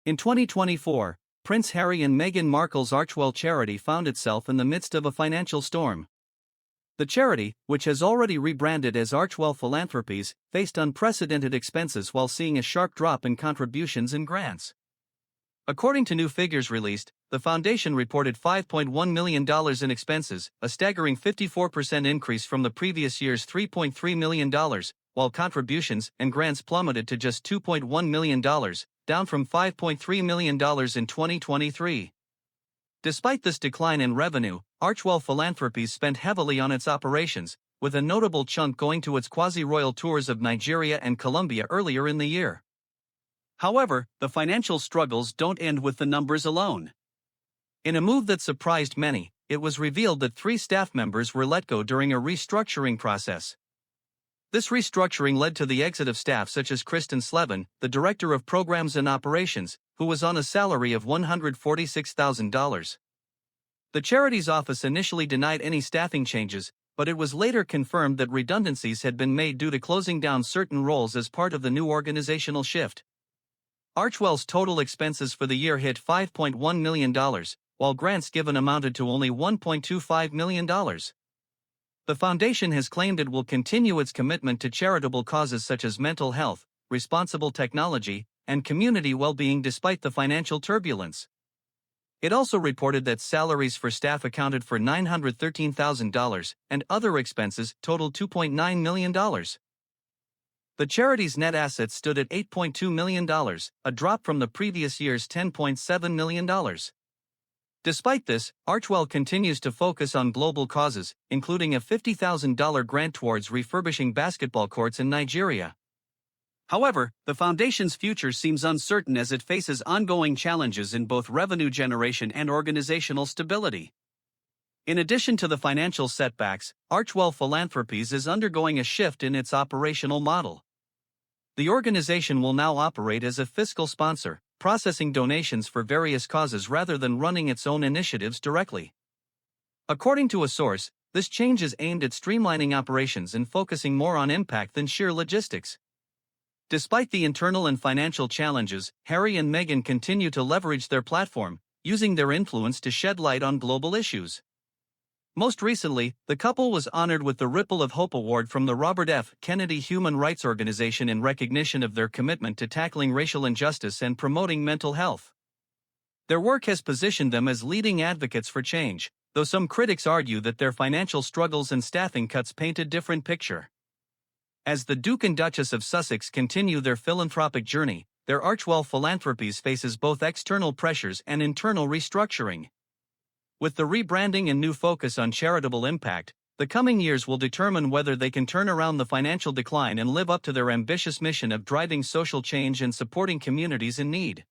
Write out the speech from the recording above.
In 2024, Prince Harry and Meghan Markle's Archewell charity found itself in the midst of a financial storm. The charity, which has already rebranded as Archewell Philanthropies, faced unprecedented expenses while seeing a sharp drop in contributions and grants. According to new figures released, the foundation reported $5.1 million in expenses, a staggering 54% increase from the previous year's $3.3 million, while contributions and grants plummeted to just $2.1 million, down from $5.3 million in 2023. Despite this decline in revenue, Archewell Philanthropies spent heavily on its operations, with a notable chunk going to its quasi-royal tours of Nigeria and Colombia earlier in the year. However, the financial struggles don't end with the numbers alone. In a move that surprised many, it was revealed that 3 staff members were let go during a restructuring process. This restructuring led to the exit of staff such as Kristen Slevin, the Director of Programs and Operations, who was on a salary of $146,000. The charity's office initially denied any staffing changes, but it was later confirmed that redundancies had been made due to closing down certain roles as part of the new organizational shift. Archewell's total expenses for the year hit $5.1 million, while grants given amounted to only $1.25 million. The foundation has claimed it will continue its commitment to charitable causes such as mental health, responsible technology, and community well-being despite the financial turbulence. It also reported that salaries for staff accounted for $913,000, and other expenses totaled $2.9 million. The charity's net assets stood at $8.2 million, a drop from the previous year's $10.7 million. Despite this, Archewell continues to focus on global causes, including a $50,000 grant towards refurbishing basketball courts in Nigeria. However, the foundation's future seems uncertain as it faces ongoing challenges in both revenue generation and organizational stability. In addition to the financial setbacks, Archewell Philanthropies is undergoing a shift in its operational model. The organization will now operate as a fiscal sponsor, processing donations for various causes rather than running its own initiatives directly. According to a source, this change is aimed at streamlining operations and focusing more on impact than sheer logistics. Despite the internal and financial challenges, Harry and Meghan continue to leverage their platform, using their influence to shed light on global issues. Most recently, the couple was honored with the Ripple of Hope Award from the Robert F. Kennedy Human Rights Organization in recognition of their commitment to tackling racial injustice and promoting mental health. Their work has positioned them as leading advocates for change, though some critics argue that their financial struggles and staffing cuts paint a different picture. As the Duke and Duchess of Sussex continue their philanthropic journey, their Archewell Philanthropies faces both external pressures and internal restructuring. With the rebranding and new focus on charitable impact, the coming years will determine whether they can turn around the financial decline and live up to their ambitious mission of driving social change and supporting communities in need.